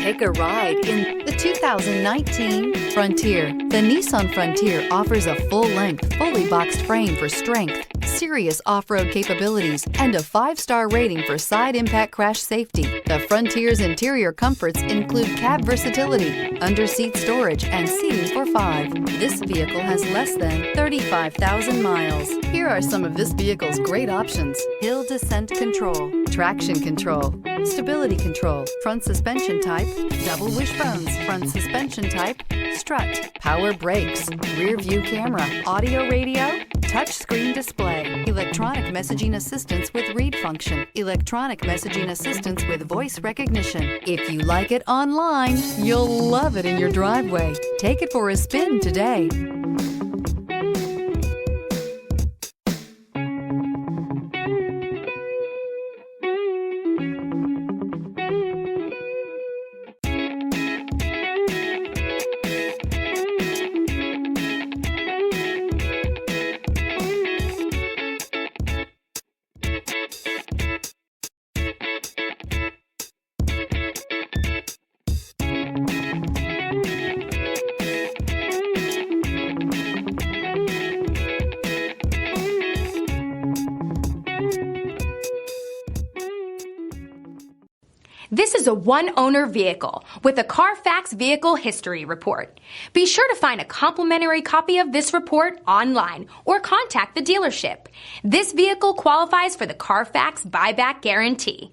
Take a ride in the 2019 Frontier. The Nissan Frontier offers a full-length, fully boxed frame for strength, serious off-road capabilities, and a 5-star rating for side impact crash safety. The Frontier's interior comforts include cab versatility, under-seat storage, and seating for 5. This vehicle has less than 35,000 miles. Here are some of this vehicle's great options: hill descent control, traction control, stability control, front suspension type, double wishbones, front suspension type, strut, power brakes, rear view camera, audio radio, touch screen display, electronic messaging assistance with read function, electronic messaging assistance with voice recognition. If you like it online, you'll love it in your driveway. Take it for a spin today. This is a one-owner vehicle with a Carfax Vehicle History Report. Be sure to find a complimentary copy of this report online or contact the dealership. This vehicle qualifies for the Carfax Buyback Guarantee.